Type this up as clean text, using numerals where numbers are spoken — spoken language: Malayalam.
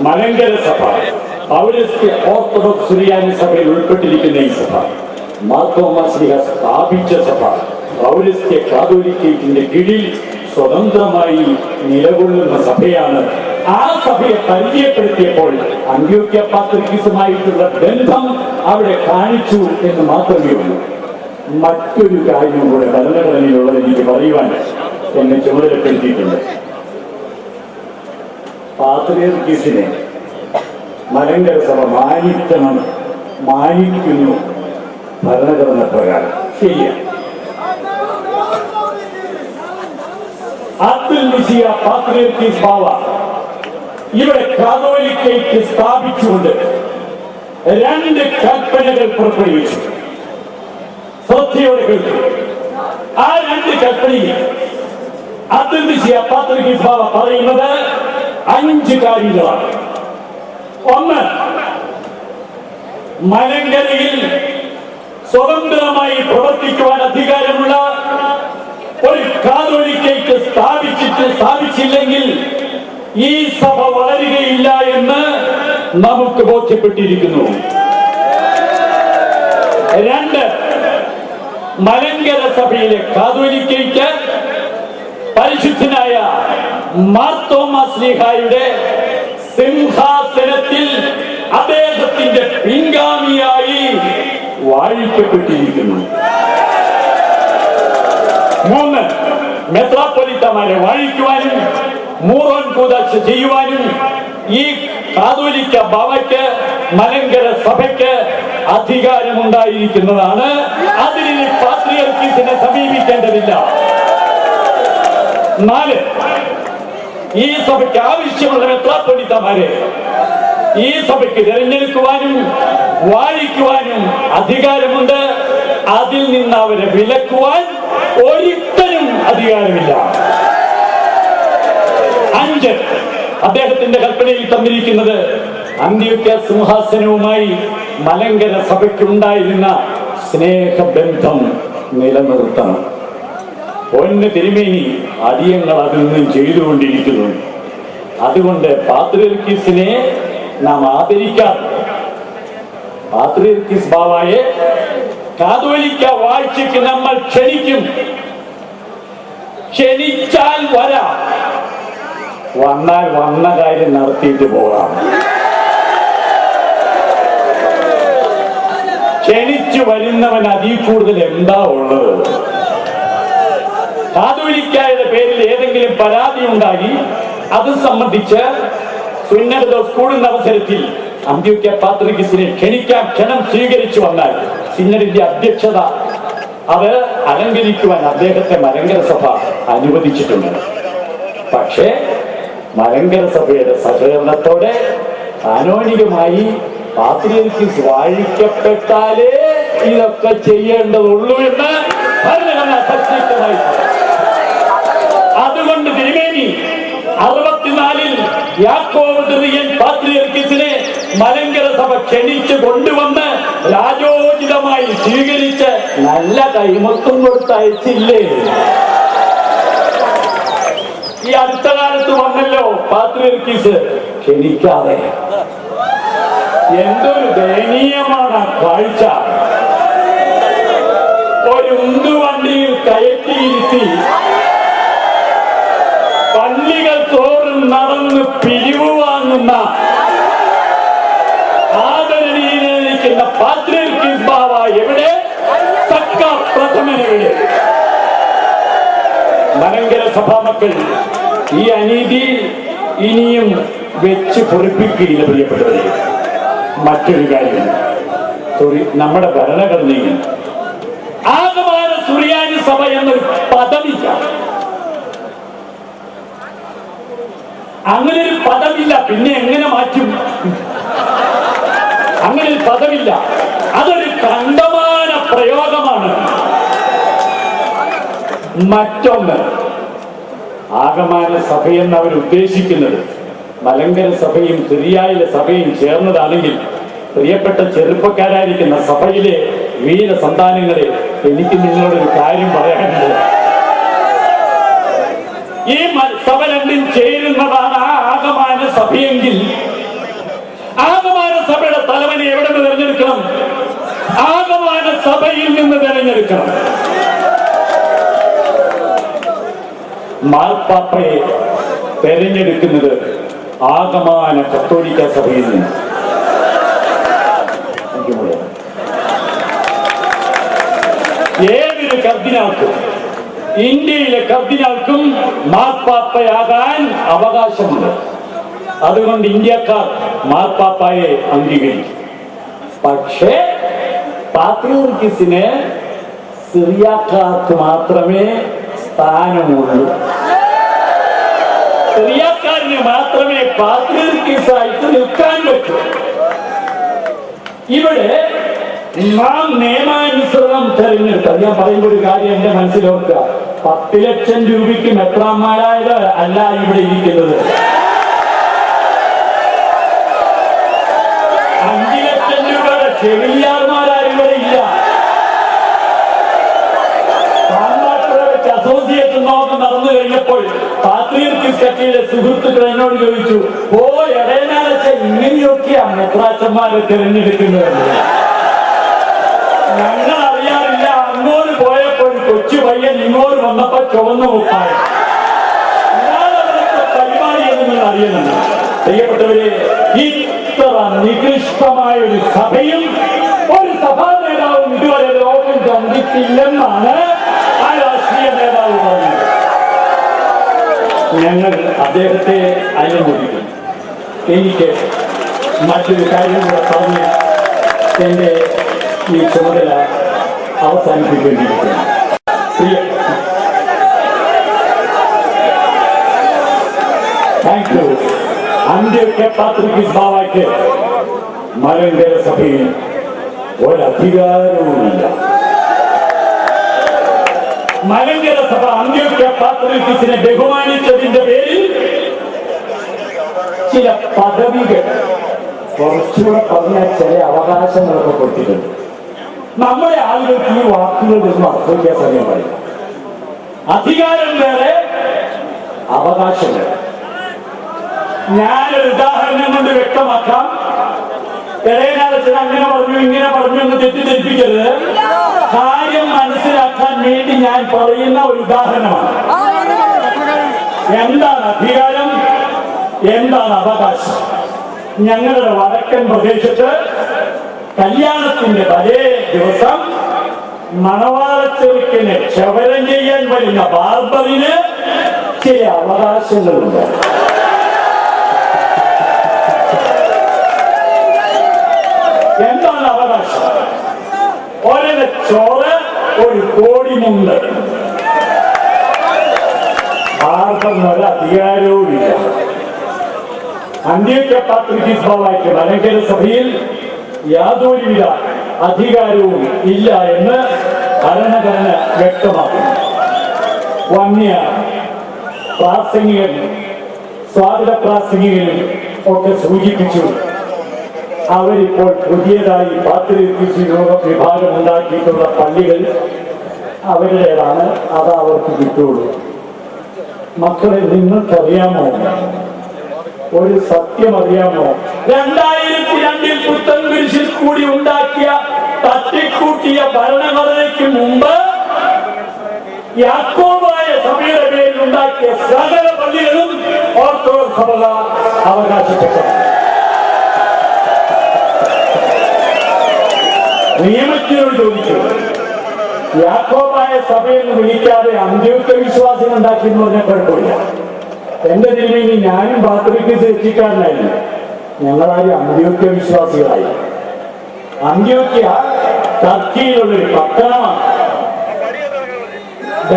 മലങ്കര സഭ പൗരസ്ത്യ ഓർത്തഡോക്സ് സുറിയാനി സഭയിൽ ഉൾപ്പെട്ടിരിക്കുന്ന ഈ സഭ മാർത്തോമാ ശ്ലീഹ സ്ഥാപിച്ച സഭ പൗരസ്ത്യ കാതോലിക്കത്തിന്റെ കീഴിൽ സ്വതന്ത്രമായി നിലകൊള്ളുന്ന സഭയാണ്. ആ സഭയെ പരിചയപ്പെടുത്തിയപ്പോൾ അന്ത്യോക്യ പാത്രിക്കീസുമായിട്ടുള്ള ബന്ധം അവിടെ കാണിച്ചു എന്ന് മാത്രമേ ഉള്ളൂ. മറ്റൊരു കാര്യം കൂടെ ഭരണഘടനയിലുള്ളത് എനിക്ക് പറയുവാൻ എന്നെ ചുമതലപ്പെടുത്തിയിട്ടുണ്ട്. പാത്രിയർക്കീസിനെ മലങ്കര സഭ മാനിക്കുന്നു ഭരണഘടന പ്രകാരം. ശരിയാണ്. അബ്ദുൽ മിശിയ പാത്രിയർക്കീസ് ബാവ ഇവിടെ കാതോലിക്കയ്ക്ക് സ്ഥാപിച്ചുകൊണ്ട് 2 കൽപ്പനകൾ പുറപ്പെടുവിച്ചു. ശ്രദ്ധയോടെ കേട്ടു. ആ 2 കൽപ്പനയിൽ അബ്ദുൽ മിശിയ പാത്രിയർക്കീസ് ബാവ പറയുന്നത് 5 കാര്യങ്ങളാണ്. ഒന്ന്, മലങ്കരയിൽ സ്വതന്ത്രമായി പ്രവർത്തിക്കുവാൻ അധികാരമുള്ള ഒരു കാതോലിക്കയ്ക്ക് സ്ഥാപിച്ചില്ലെങ്കിൽ ഈ സഭ വളരുകയില്ല എന്ന് നമുക്ക് ബോധ്യപ്പെട്ടിരിക്കുന്നു. 2, മലങ്കര സഭയിലെ കാതോലിക്കയ്ക്ക് പരിശുദ്ധനായ മാർത്തോമാ ശ്ലീഹായുടെ സിംഹാസനത്തിൽ അദ്ദേഹത്തിന്റെ പിൻഗാമിയായി വാഴിക്കപ്പെട്ടിരിക്കുന്നു. 3, മെത്രാപ്പൊലീത്തമാരെ വാഴിക്കുവാനും മൂറോൻ കൂദാശ ചെയ്യുവാനും ഈ കാതോലിക്ക ബാവയ്ക്ക് മലങ്കര സഭയ്ക്ക് അധികാരമുണ്ടായിരിക്കുന്നതാണ്. അതിന് പാത്രിയർക്കീസിനെ സമീപിക്കേണ്ടതില്ല. 4, ഈ സഭയ്ക്ക് ആവശ്യമുള്ള മെത്രാപ്പൊലീത്തമാരെ ഈ സഭയ്ക്ക് തിരഞ്ഞെടുക്കുവാനും വാഴിക്കുവാനും അധികാരമുണ്ട്. അതിൽ നിന്ന് അവരെ വിലക്കുവാൻ ഒരിക്കലും അധികാരമില്ല. 5, അദ്ദേഹത്തിന്റെ കൽപ്പനയിൽ തന്നിരിക്കുന്നത് അന്ത്യോക്യ സിംഹാസനവുമായി മലങ്കര സഭയ്ക്കുണ്ടായിരുന്ന സ്നേഹബന്ധം നിലനിർത്തണം. പൊന്ന് തിരുമേനി അടിയങ്ങൾ അതിൽ നിന്നും ചെയ്തുകൊണ്ടിരിക്കുന്നു. അതുകൊണ്ട് പാത്രിയർക്കീസിനെ നാം ആദരിക്കാം. പാത്രിയർക്കീസ് ബാവായെ കാതോലിക്ക വാഴ്ചയ്ക്ക് നമ്മൾ ക്ഷണിക്കും. ക്ഷണിച്ചാൽ വരാം, വന്നാൽ വന്ന കാര്യം നടത്തിയിട്ട് പോകാം. ക്ഷണിച്ചു വരുന്നവൻ അതിൽ കൂടുതൽ എന്താ ഉള്ളത്? കാതോലിക്കയുടെ പേരിൽ ഏതെങ്കിലും പരാതി ഉണ്ടായി അത് സംബന്ധിച്ച് സുന്നതദോസ് കൂടുന്ന അവസരത്തിൽ അന്ത്യോക്യ പാത്രിയർക്കീസിനെ ക്ഷണിക്കാൻ ക്ഷണം സ്വീകരിച്ചു വന്നാൽ സിന്നഡിന്റെ അധ്യക്ഷത അത് അലങ്കരിക്കുവാൻ അദ്ദേഹത്തെ മലങ്കര സഭ അനുവദിച്ചിട്ടുണ്ട്. പക്ഷേ മലങ്കര സഭയുടെ സഹകരണത്തോടെ കാനോനികമായി പാത്രിയർക്കീസ് വാഴിക്കപ്പെട്ടാലേ ഇതൊക്കെ ചെയ്യേണ്ടതുള്ളൂ എന്ന് ഭരണഘടന സത്യമായി. അതുകൊണ്ട് തിരുമേനി 64-ൽ യാക്കോബ് തൃതീയൻ പാത്രിയർക്കീസിനെ മലങ്കര സഭ ക്ഷണിച്ച് കൊണ്ടുവന്ന് രാജോചിതമായി സ്വീകരിച്ച് നല്ല കൈമൊത്തം കൊടുത്തയച്ചില്ലേ? ഈ അടുത്ത കാലത്ത് വന്നല്ലോ പാത്രിയർക്കീസ് ക്ഷണിക്കാതെ. എന്തൊരു ദയനീയമാണ് കാഴ്ച. ഒരു ഉന്തുവണ്ടിയിൽ കയറ്റിയിരുത്തി പള്ളികൾ തോറും നടന്ന് പിരിവ് വാങ്ങുന്ന ആദരണീയനായിരിക്കുന്ന പാത്രിയർക്കീസ് ബാവ എവിടെ? തക്ക പ്രഥമനെവിടെ? മലങ്കര സഭാമക്കൾ ഈ അനീതി ഇനിയും വെച്ച് പൊറിപ്പിക്കുകയില്ല പ്രിയപ്പെട്ടവരെ. മറ്റൊരു കാര്യം, നമ്മുടെ ഭരണഘടനയിൽ ആഗമന സുറിയാനി സഭ എന്നൊരു പദമില്ല. അങ്ങനെ ഒരു പദമില്ല. പിന്നെ എങ്ങനെ മാറ്റും? അങ്ങനെ ഒരു പദമില്ല. അതൊരു കണ്ടമാന പ്രയോഗമാണ്. മറ്റൊന്ന്, ആഗമന സഭയെന്ന് അവർ ഉദ്ദേശിക്കുന്നത് മലങ്കര സഭയും സിറിയയിലെ സഭയും ചേർന്നതാണെങ്കിൽ, പ്രിയപ്പെട്ട ചെറുപ്പക്കാരായിരിക്കുന്ന സഭയിലെ വീര സന്താനങ്ങളെ, എനിക്ക് നിങ്ങളോടൊരു കാര്യം പറയാനുണ്ട്. ഈ സഭ രണ്ടും ചേരുന്നതാണ് ആ ആഗമന സഭയെങ്കിൽ നിന്ന് തെരഞ്ഞെടുക്കണം. മാർപ്പാപ്പയെ തെരഞ്ഞെടുക്കുന്നത് ആകമാന കത്തോലിക്ക സഭയിൽ നിന്ന്. ഏതൊരു കർദിനാൾക്കും, ഇന്ത്യയിലെ കർദിനാൾക്കും മാർപ്പാപ്പയാകാൻ അവകാശമുണ്ട്. അതുകൊണ്ട് ഇന്ത്യക്കാർ മാർപ്പാപ്പയെ അംഗീകരിക്കും. പക്ഷേ പാത്രിയർക്കീസിന് സിറിയക്കാർക്ക് മാത്രമേ സ്ഥാനമുള്ളൂ. സിറിയക്കാരന് മാത്രമേ പാത്രിയർക്കീസായിട്ട് നിൽക്കാൻ പറ്റൂ. ഇവിടെ നാം നിയമാനുസൃതം തെരഞ്ഞെടുക്കുക. ഞാൻ പറയുമ്പോൾ ഒരു കാര്യം എന്റെ മനസ്സിലോർക്കുക, 10 ലക്ഷം രൂപയ്ക്ക് മെത്രാന്മാരായത് അല്ല ഇവിടെ ഇരിക്കുന്നത്. 5 ലക്ഷം രൂപയുടെ ചെറിയാർമാരാരും ഇവിടെ ഇല്ല. അസോസിയേറ്റ് നോക്ക് നടന്നു കഴിഞ്ഞപ്പോൾ പാത്രിയർക്കീസ് കക്ഷിയിലെ സുഹൃത്തുക്കൾ എന്നോട് ചോദിച്ചു, ഓ ഇടയനാലച്ച ഇങ്ങനെയൊക്കെയാ മെത്രാച്ചന്മാരെ തിരഞ്ഞെടുക്കുന്നത്. ഞങ്ങൾ അറിയാറില്ല. അങ്ങോട്ട് പോയപ്പോൾ കൊച്ചു പയ്യൻ ഇങ്ങോട്ട് വന്നപ്പോ ചുവന്ന മുപ്പായി. അവരൊക്കെ പരിപാടി എന്ന് നിങ്ങൾ അറിയുന്നുണ്ട്. പ്രിയപ്പെട്ടവരെ, ഇത്ര നികൃഷ്ടമായ ഒരു സഭയും ഒരു സഭാ നേതാവും ഇതുവരെ ലോകം കണ്ടിട്ടില്ലെന്നാണ് ആ രാഷ്ട്രീയ നേതാവ് പറഞ്ഞത്. ഞങ്ങൾ അദ്ദേഹത്തെ അനുമോദിക്കും. എനിക്ക് മറ്റൊരു കാര്യം കൂടെ പറഞ്ഞ് എന്റെ ഈ ചുമതല അവസാനിപ്പിക്കേണ്ടിയിരിക്കുന്നു. Thank you. അന്ത്യോക്യ പാത്രിയർക്കീസ് ബാവയ്ക്ക് മലങ്കര സഭയിൽ ഒരധികാരവുമില്ല. മലങ്കര സഭ അന്ത്യോക്യ പാത്രിയർക്കീസിനെ ബഹുമാനിച്ചതിന്റെ പേരിൽ ചില പദവികൾ, കുറച്ചുകൂടെ പറഞ്ഞ ചില അവകാശങ്ങളൊക്കെ കൊടുത്തിട്ടുണ്ട്. നമ്മുടെ ആളുകൾക്ക് ഈ വാക്കുകളൊന്നും അർത്ഥിക്കാൻ സമയം പറയും. അധികാരം വേറെ, അവകാശം വേറെ. ഞാനൊരു ഉദാഹരണം കൊണ്ട് വ്യക്തമാക്കാം. ഇടയനാലച്ചൻ അങ്ങനെ പറഞ്ഞു ഇങ്ങനെ പറഞ്ഞു എന്ന് തെറ്റിദ്ധരിപ്പിക്കരുത്. കാര്യം മനസ്സിലാക്കാൻ വേണ്ടി ഞാൻ പറയുന്ന ഒരു ഉദാഹരണമാണ്. എന്താണ് അധികാരം, എന്താണ് അവകാശം? ഞങ്ങളുടെ വടക്കൻ പ്രദേശത്ത് കല്യാണത്തിന്റെ തലേ ദിവസം മണവാളച്ചെറുക്കിന് ക്ഷവരം ചെയ്യാൻ വരുന്ന ബാർബറിന് ചില അവകാശങ്ങളുണ്ട്. എന്താണ് അവകാശം? ഒരേ ചോറ്, ഒരു കോടിമുണ്ട്. ആർക്കും ഒരു അധികാരവുമില്ല. അന്ത്യോക്യ പാത്രിയർക്കീസ് ബാവയ്ക്ക് മലങ്കര സഭയിൽ യാതൊരുവിധ അധികാരവും ഇല്ല എന്ന് ഭരണഘടന വ്യക്തമാക്കുന്നു. വന്യ പ്രാസംഗികനും സ്വാഗത പ്രാസംഗികനും ഒക്കെ സൂചിപ്പിച്ചു. അവരിപ്പോൾ പുതിയതായി പാത്രിയർക്കീസ് വിഭാഗം ഉണ്ടാക്കിയിട്ടുള്ള പള്ളികൾ അവരുടേതാണ്. അത് അവർക്ക് കിട്ടുള്ളൂ. മക്കളെ, നിങ്ങൾക്കറിയാമോ, ഒരു സത്യം അറിയാമോ? 2002 പുത്തൻകുരിശിൽ കൂടി ഉണ്ടാക്കിയ തട്ടിക്കൂട്ടിയ ഭരണഘടനയ്ക്ക് മുമ്പ് യാക്കോബായ സഭയുടെ പേരിൽ ഉണ്ടാക്കിയ സകല പള്ളികളും ഓർത്തഡോക്സ് സഭ അവകാശപ്പെട്ടു. നിയമത്തിനോട് ചോദിച്ചു, യാക്കോബായ സഭയെന്ന് വിളിക്കാതെ അന്ത്യോക്യ വിശ്വാസം ഉണ്ടാക്കി എന്ന് പറഞ്ഞാൽ കുഴപ്പമില്ല. എന്റെ തിരുമേനി, ഞാനും പാത്രിയർക്കീസ് രക്ഷിക്കാരനായിരുന്നു. ഞങ്ങളാരും അന്ത്യോക്യ വിശ്വാസികളായി. അന്ത്യോക്യ ടർക്കിയിലുള്ളൊരു പട്ടണമാണ്.